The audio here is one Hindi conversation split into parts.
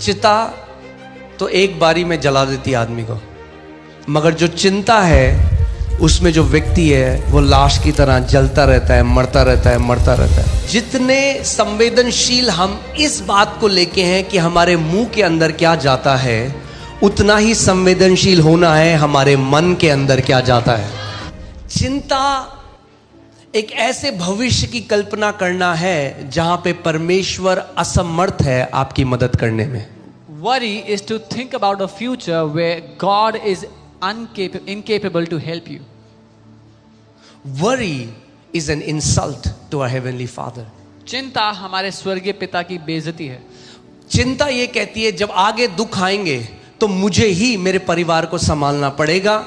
चिता तो एक बारी में जला देती है आदमी को, मगर जो चिंता है उसमें जो व्यक्ति है वो लाश की तरह जलता रहता है, मरता रहता है, मरता रहता है। जितने संवेदनशील हम इस बात को लेके हैं कि हमारे मुंह के अंदर क्या जाता है, उतना ही संवेदनशील होना है हमारे मन के अंदर क्या जाता है। चिंता एक ऐसे भविष्य की कल्पना करना है जहां पे परमेश्वर असमर्थ है आपकी मदद करने में। Worry is to think about a future where God is incapable to help you. Worry is an insult to our heavenly Father. चिंता हमारे स्वर्गीय पिता की बेइज्जती है। चिंता ये कहती है जब आगे दुख आएंगे तो मुझे ही मेरे परिवार को संभालना पड़ेगा,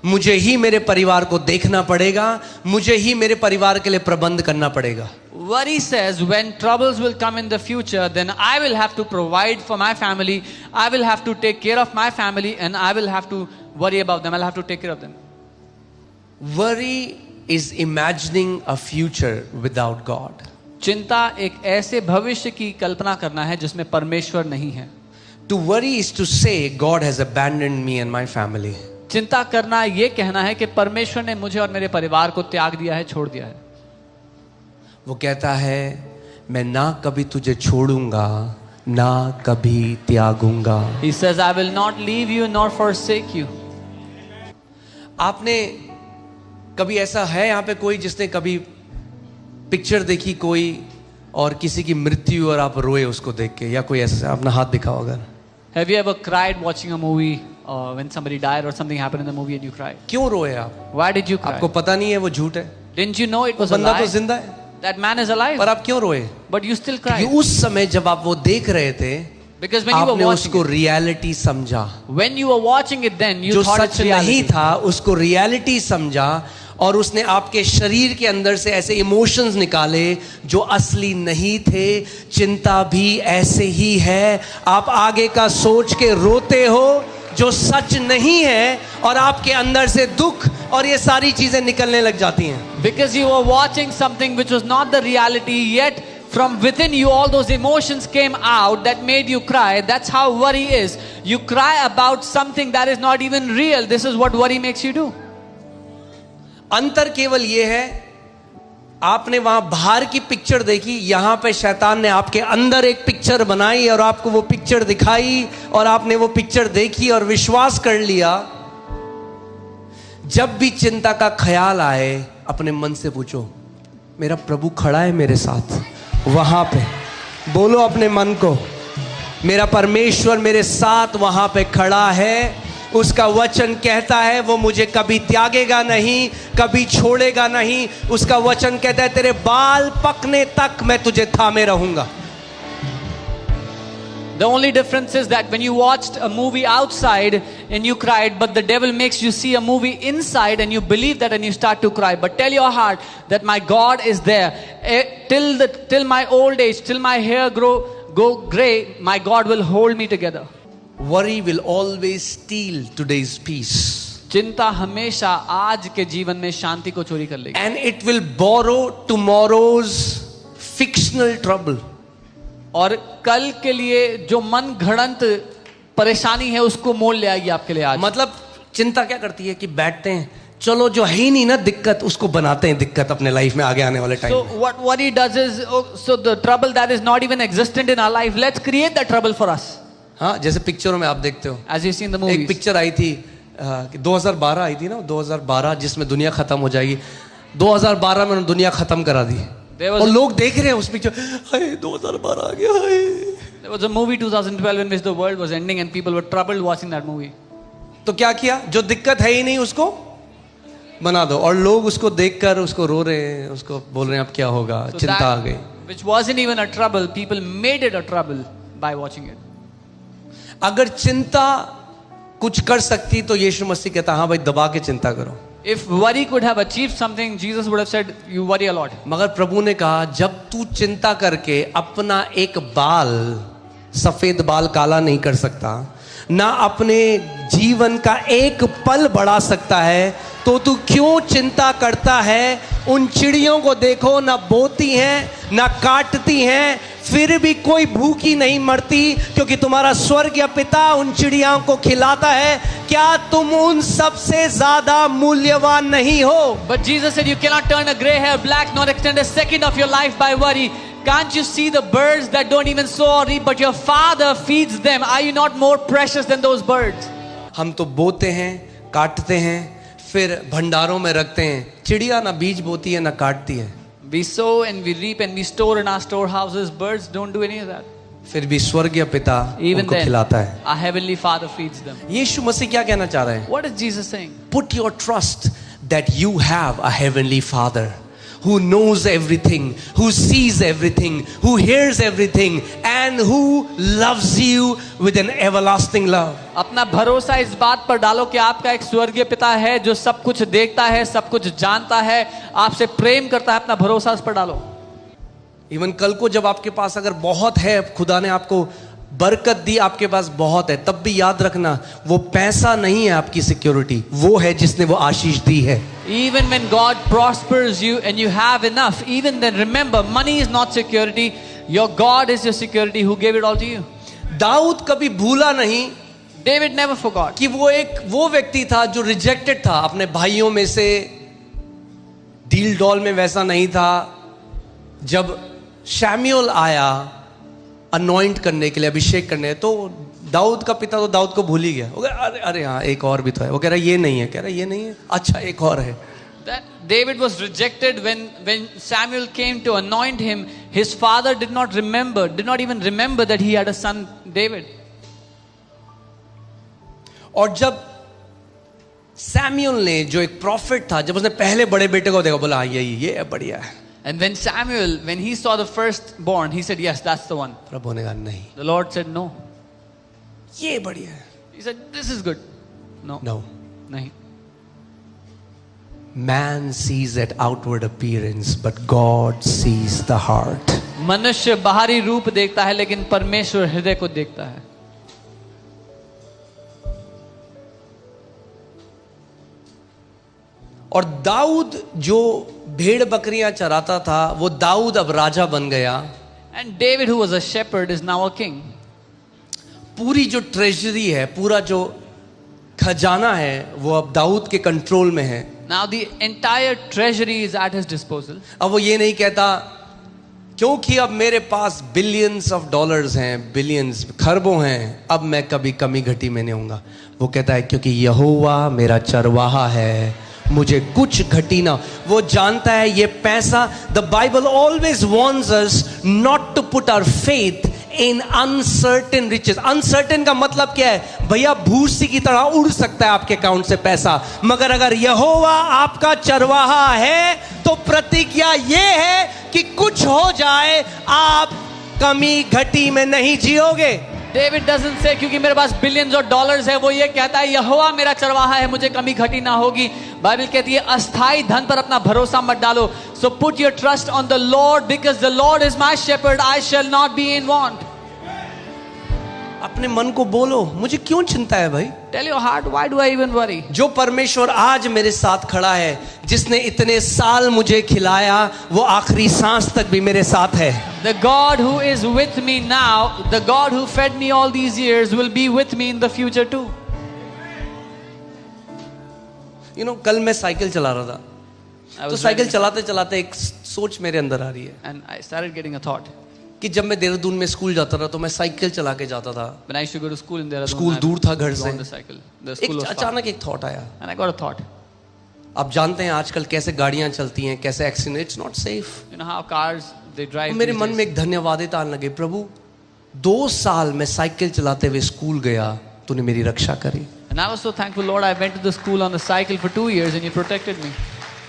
मुझे ही मेरे परिवार को देखना पड़ेगा, मुझे ही मेरे परिवार के लिए प्रबंध करना पड़ेगा। Worry says when troubles will come in the future, then I will have to provide for my family, I will have to take care of my family, and I will have to worry about them, I'll have to take care of them. Worry is imagining a future without God. चिंता एक ऐसे भविष्य की कल्पना करना है जिसमें परमेश्वर नहीं है। To worry is to say God has abandoned me and my family. चिंता करना ये कहना है कि परमेश्वर ने मुझे और मेरे परिवार को त्याग दिया है, छोड़ दिया है। वो कहता है मैं ना कभी तुझे छोड़ूंगा ना कभी त्यागूंगा। He says I will not leave you nor forsake you. आपने कभी ऐसा है यहाँ पे कोई जिसने कभी पिक्चर देखी कोई और किसी की मृत्यु और आप रोए उसको देख के, या कोई ऐसा अपना हाथ दिखाओ अगर। Have you ever cried watching a movie when somebody died or something happened in the movie and you cried? क्यों रोए आप? Why did you cry? आपको पता नहीं है वो झूठ है, Didn't you know it was a बंदा तो lie? जिंदा है, That man is alive. पर आप क्यों रोए? But you still cried. क्योंकि उस समय जब आप वो देख रहे थे Because when you were आपने watching उसको it, रियलिटी समझा, when you were watching it, then you जो thought it's सच नहीं reality. था उसको रियलिटी समझा, और उसने आपके शरीर के अंदर से ऐसे इमोशंस निकाले जो असली नहीं थे। चिंता भी ऐसे ही है, आप आगे का सोच के रोते हो जो सच नहीं है, और आपके अंदर से दुख और ये सारी चीजें निकलने लग जाती हैं। Because you were watching something which was not the reality, yet from within you all those emotions came out that made you cry. That's how worry is. You cry about something that is not even real. This is what worry makes you do. अंतर केवल ये है, आपने वहां बाहर की पिक्चर देखी, यहां पे शैतान ने आपके अंदर एक पिक्चर बनाई और आपको वो पिक्चर दिखाई, और आपने वो पिक्चर देखी और विश्वास कर लिया। जब भी चिंता का ख्याल आए अपने मन से पूछो मेरा प्रभु खड़ा है मेरे साथ, वहां पे बोलो अपने मन को मेरा परमेश्वर मेरे साथ वहां पे खड़ा है। उसका वचन कहता है वो मुझे कभी त्यागेगा नहीं, कभी छोड़ेगा नहीं। उसका वचन कहता है तेरे बाल पकने तक मैं तुझे थामे रहूंगा। The only difference is that when you watched a movie outside and you cried, but the devil makes you see a movie inside and you believe that and you start to cry. But tell your heart that my God is there. Till my old age, till my hair go gray, my God will hold me together. Worry will always steal today's peace. चिंता हमेशा आज के जीवन में शांति को चोरी कर लेगी। And it will borrow tomorrow's fictional trouble. और कल के लिए जो मन घड़ंत परेशानी है उसको मोल ले आएगी आपके लिए आज। मतलब चिंता क्या करती है कि बैठते हैं, चलो जो है ही नहीं ना दिक्कत उसको बनाते हैं दिक्कत अपने लाइफ में आगे आने वाले टाइम में। So what worry does is, so the trouble that is not even existent in our life, let's create that trouble for us. हाँ, जैसे पिक्चरों में आप देखते हो, As you see in the movies. एक पिक्चर आई थी 2012 आई थी ना, 2012 जिसमें दुनिया खत्म हो जाएगी। 2012 में उन्होंने दुनिया खत्म करा दी और लोग देख रहे हैं उस पिक्चर, हाय 2012 आ गया हाय। There was a movie 2012 in which the world was ending and people were troubled watching that movie. तो क्या किया, जो दिक्कत है ही नहीं उसको बना दो, और लोग उसको देखकर उसको रो रहे हैं, उसको बोल रहे हैं अब क्या होगा, So चिंता आ गई। which wasn't even a trouble, people made it a trouble by watching it. अगर चिंता कुछ कर सकती तो यीशु मसीह कहता हाँ भाई दबा के चिंता करो। If worry could have achieved something, Jesus would have said, you worry a lot. मगर प्रभु ने कहा जब तू चिंता करके अपना एक बाल, सफेद बाल काला नहीं कर सकता, ना अपने जीवन का एक पल बढ़ा सकता है, तो तू क्यों चिंता करता है। उन चिड़ियों को देखो, ना बोती हैं ना काटती हैं, फिर भी कोई भूखी नहीं मरती, क्योंकि तुम्हारा स्वर्गीय पिता उन चिड़ियाओं को खिलाता है। क्या तुम उन सबसे ज्यादा मूल्यवान नहीं हो? But Jesus said, you cannot turn a gray hair black nor extend a second of your life by worry. Can't you see the birds that don't even sow or reap, but your Father feeds them? Are you not more precious than those birds? हम तो बोते हैं, काटते हैं, फिर भंडारों में रखते हैं। चिड़िया ना बीज बोती है ना काटती है। We sow and we reap and we store in our storehouses. Birds don't do any of that. फिर भी स्वर्गीय पिता Even उनको then, खिलाता है। our heavenly Father feeds them. यीशु मसीह क्या कहना चाह रहे हैं? What is Jesus saying? Put your trust that you have a heavenly Father who knows everything, who sees everything, who hears everything, and who loves you with an everlasting love. अपना भरोसा इस बात पर डालो कि आपका एक स्वर्गीय पिता है जो सब कुछ देखता है, सब कुछ जानता है, आपसे प्रेम करता है। अपना भरोसा उस पर डालो। इवन कल को जब आपके पास अगर बहुत है, खुदा ने आपको बरकत दी, आपके पास बहुत है, तब भी याद रखना वो पैसा नहीं है आपकी सिक्योरिटी, वो है जिसने वो आशीष दी है। Even when God prospers you and you have enough, even then remember, money is not security. Your God is your security who gave it all to you. Dawood कभी भूला नहीं David never forgot कि वो व्यक्ति था जो रिजेक्टेड था अपने भाइयों में से। डील डॉल में वैसा नहीं था। जब शैम्यूएल आया अनॉइंट करने के लिए, अभिषेक करने, तो दाऊद का पिता तो दाऊद को भूल ही गया। वो कह अरे अरे हाँ एक और भी तो है। वो कह रहा ये नहीं है, कह रहा ये नहीं है, अच्छा एक और है। that David was rejected when Samuel came to anoint him. His father did not even remember that he had a son David. और जब सैमुएल ने, जो एक प्रॉफिट था, जब उसने पहले बड़े बेटे को देखा, बोला ये बढ़िया है। And when Samuel, when he saw the firstborn, he said, yes, that's the one. प्रभु ने कहा नहीं, The Lord said, no. ये बढ़िया है। He said, this is good. No. No. Nahi. Man sees at outward appearance, but God sees the heart. मनुष्य बाहरी रूप देखता है, लेकिन परमेश्वर हृदय को देखता है। और दाऊद जो भेड़ बकरियां चराता था, वो दाऊद अब राजा बन गया। And David, who was a shepherd, is now a king. पूरी जो ट्रेजरी है, पूरा जो खजाना है, वो अब दाऊद के कंट्रोल में है। Now the entire treasury is at his disposal. अब वो ये नहीं कहता क्योंकि अब मेरे पास बिलियंस ऑफ डॉलर्स हैं, बिलियंस खरबों हैं, अब मैं कभी कमी घटी में नहीं होऊंगा। वो कहता है क्योंकि यहोवा मेरा चरवाहा है, मुझे कुछ घटी ना। वो जानता है ये पैसा, the Bible always warns us not to put our faith in uncertain riches. Uncertain का मतलब क्या है? भैया भूसी की तरह उड़ सकता है आपके अकाउंट से पैसा, मगर अगर यहोवा आपका चरवाहा है तो प्रतिज्ञा ये है कि कुछ हो जाए आप कमी घटी में नहीं जियोगे। David doesn't say क्योंकि मेरे पास बिलियंस और डॉलर्स है, वो ये कहता है यहोवा मेरा चरवाहा है, मुझे कमी घटी ना होगी। बाइबल कहती है अस्थाई धन पर अपना भरोसा मत डालो। So put your trust on the Lord, because the Lord is my shepherd, I shall not be in want. अपने मन को बोलो, मुझे क्यों चिंता है भाई? Tell your heart, why do I even worry? जो परमेश्वर आज मेरे साथ खड़ा है, जिसने इतने साल मुझे खिलाया, वो आखिरी सांस तक भी मेरे साथ है। The God who is with me now, the God who fed me all these years, will be with me in the future too. You know, कल मैं साइकिल चला रहा था, तो साइकिल चलाते चलाते एक सोच मेरे अंदर आ रही है, and I started getting a thought. कि जब मैं देहरादून में स्कूल जाता था तो मैं साइकिल चला के जाता था। When I used to go to school in Dehradun, school दूर था घर से। on the cycle. The school was far. अचानक एक थॉट आया। And I got a thought. आप जानते हैं आजकल कैसे गाड़ियां चलती हैं, कैसे accident, it's not safe. You know how cars they drive. मेरे these मन days. में एक धन्यवादिता आने लगे, प्रभु 2 साल मैं साइकिल चलाते हुए स्कूल गया, तूने मेरी रक्षा करी। And I was so thankful, Lord, I went to the school on the cycle for 2 years and you protected me.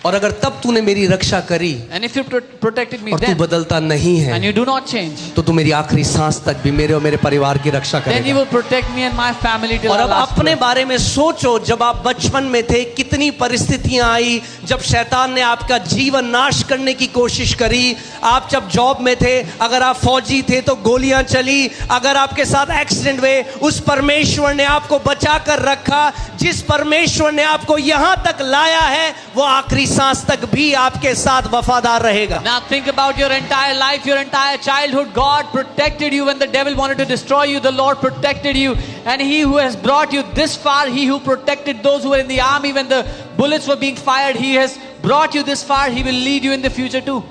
और अगर तब तूने मेरी रक्षा करी And if you protected me और तू then, बदलता नहीं है, and you do not change, तो तू मेरी आखिरी सांस तक भी मेरे और मेरे परिवार की रक्षा then you करेगा। will protect me and my family till और the अब last अपने breath. बारे में सोचो, जब आप बचपन में थे कितनी परिस्थितियां आई, जब शैतान ने आपका जीवन नाश करने की कोशिश करी। आप जब जॉब में थे, अगर आप फौजी थे तो गोलियां चली, अगर आपके साथ एक्सीडेंट हुए, उस परमेश्वर ने आपको बचा कर रखा। जिस परमेश्वर ने आपको यहां तक लाया है, वो आखिरी सांस तक भी आपके साथ वफादार रहेगा। Now think about your entire life, your entire childhood. God protected you when the devil wanted to destroy you. The Lord protected you. And He who has brought you this far, He who protected those who were in the army when the bullets were being fired, He has brought you this far. He will lead you in the future too.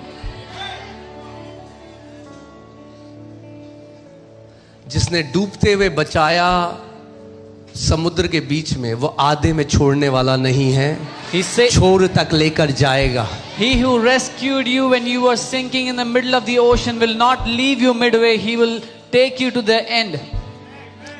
जिसने डूबते हुए बचाया समुद्र के बीच में, वो आधे में छोड़ने वाला नहीं है, He said, छोर तक लेकर जाएगा। He who rescued you when you were sinking in the middle of the ocean will not leave you midway. He will take you to the end.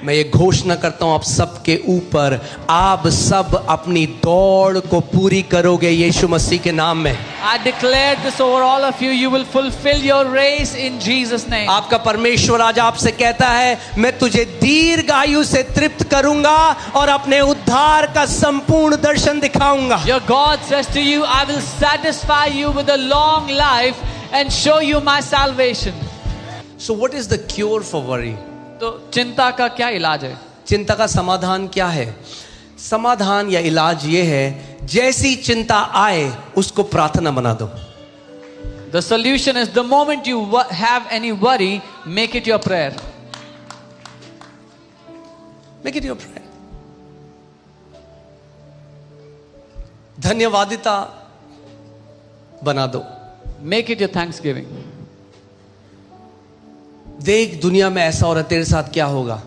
मैं ये घोषणा करता हूं आप सबके ऊपर, आप सब अपनी दौड़ को पूरी करोगे यीशु मसीह के नाम में। I declare this over all of you. You will fulfill your race in Jesus' name. आपका परमेश्वर आज आपसे कहता है, मैं तुझे दीर्घ आयु से तृप्त करूंगा और अपने उद्धार का संपूर्ण दर्शन दिखाऊंगा। Your God says to you, I will satisfy you with a long life and show you my salvation. So what is the cure for worry? तो चिंता का क्या इलाज है? चिंता का समाधान क्या है? समाधान या इलाज ये है, जैसी चिंता आए उसको प्रार्थना बना दो। The solution is the moment you have any worry, make it your prayer. Make it your prayer. धन्यवादिता बना दो। Make it your thanksgiving. देख दुनिया में ऐसा हो रहा है, तेरे साथ क्या होगा?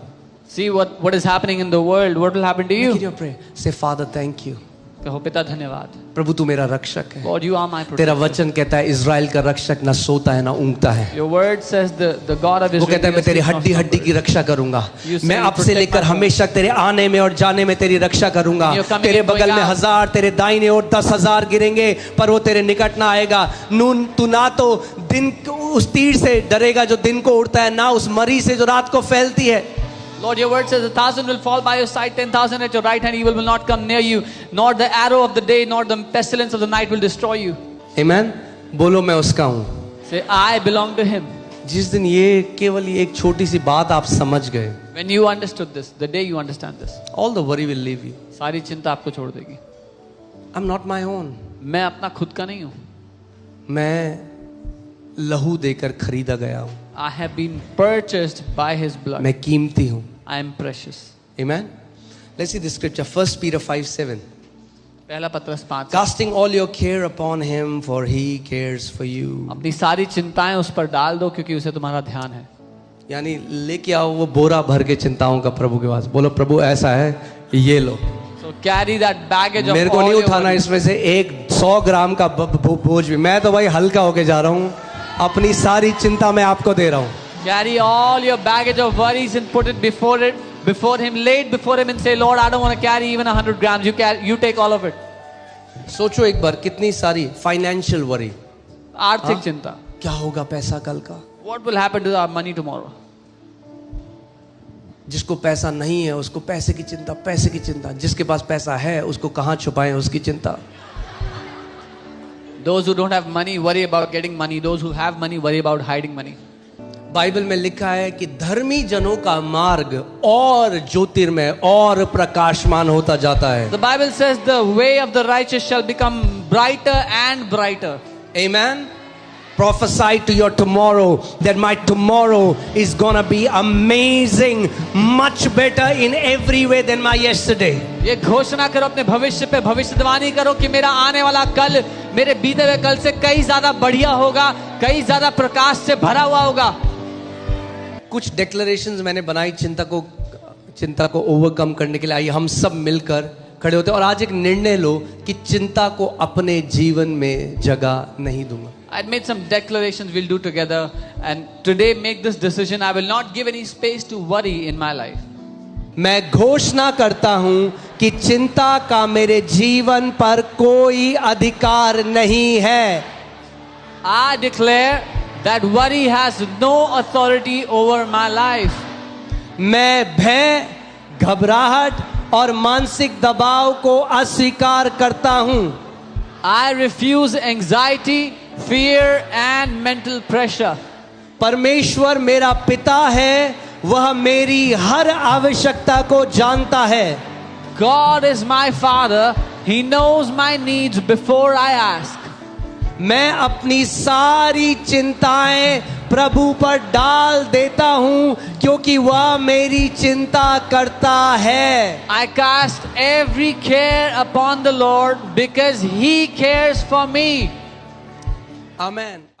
See what is happening in the world. What will happen to Make it you? your prayer. Say, Father, thank you. कहो पिता धन्यवाद। प्रभु तू मेरा रक्षक है। God, you are my तेरा protector. वचन कहता है इज़राइल का रक्षक ना सोता है ना ऊँगता है। Your word says the God of वो कहता है Israel मैं तेरी is not हड्डी हड्डी की रक्षा करूंगा। You say मैं you अब से protect लेकर my bones. हमेशा तेरे आने में और जाने में तेरी रक्षा करूंगा। You're coming तेरे and going बगल में out. 1000 तेरे दाहिने ओर 10,000 गिरेंगे पर वो तेरे निकट ना आएगा। नून तू ना तो दिन उस तीर से डरेगा जो दिन को उड़ता है, ना उस मरी से जो रात को फैलती है। Lord, your word says 1,000 will fall by your side, 10,000 at your right hand, evil will not come near you, nor the arrow of the day, nor the pestilence of the night will destroy you. आमेन। बोलो मैं उसका हूँ। Say, I belong to Him. जिस दिन ये केवल एक छोटी सी बात आप समझ गए, When you understood this, the day you understand this, all the worry will leave you. सारी चिंता आपको छोड़ देगी। I'm not my own. मैं अपना खुद का नहीं हूँ। मैं लहू देकर खरीदा गया हूँ। I have been purchased by His blood. मैं कीमती हूँ। I am precious. Amen. Let's see the scripture. 1 Peter 5:7. पहला पत्रस 5। Casting all your care upon him, for he cares for you. अपनी सारी चिंताएं उस पर डाल दो क्योंकि उसे तुम्हारा ध्यान है। यानी लेके आओ वो बोरा भर के चिंताओं का प्रभु के पास। बोलो प्रभु ऐसा है, ये लो। So carry that baggage of मेरे को all नहीं your उठाना worries. इसमें से 100 ग्राम का बोझ भी। मैं तो भाई हल्का होके जा रहा हूँ। अपनी सारी चिंता मैं आपको दे रहा हूँ। Carry all your baggage of worries and put it before Him, lay it before Him and say, Lord, I don't want to carry even 100 grams. You take all of it. सोचो एक बार कितनी सारी फाइनेंशियल वरी। आर्थिक चिंता। क्या होगा पैसा कल का? What will happen to our money tomorrow? जिसको पैसा नहीं है उसको पैसे की चिंता, पैसे की चिंता। जिसके पास पैसा है उसको कहाँ छुपाएं उसकी चिंता। Those who don't have money worry about getting money. Those who have money worry about hiding money. Bible में लिखा है कि धर्मी जनों का मार्ग और ज्योतिर्मय और प्रकाशमान होता जाता है। The Bible says the way of the righteous shall become brighter and brighter. Amen. Prophesy to your tomorrow that my tomorrow is gonna be amazing, much better in every way than my yesterday. ये घोषणा करो अपने भविष्य पे, भविष्यवाणी करो कि मेरा आने वाला कल मेरे बीते हुए कल से कई ज्यादा बढ़िया होगा, कई ज्यादा प्रकाश से भरा हुआ होगा। कुछ डिक्लेरेशंस मैंने बनाई चिंता को ओवरकम करने के लिए। आइए हम सब मिलकर खड़े होते हैं और आज एक निर्णय लो कि चिंता को अपने जीवन में जगह नहीं दूंगा। I made some declarations we'll do together, and today make this decision. I will not give any space to worry in my life. मैं घोषणा करता हूं कि चिंता का मेरे जीवन पर कोई अधिकार नहीं है। I declare that worry has no authority over my life. मैं भय, घबराहट और मानसिक दबाव को अस्वीकार करता हूं। I refuse anxiety, fear and mental pressure. परमेश्वर मेरा पिता है, वह मेरी हर आवश्यकता को जानता है। God is my Father. He knows my needs before I ask. मैं अपनी सारी चिंताएं प्रभु पर डाल देता हूं क्योंकि वह मेरी चिंता करता है. I cast every care upon the Lord because He cares for me. Amen.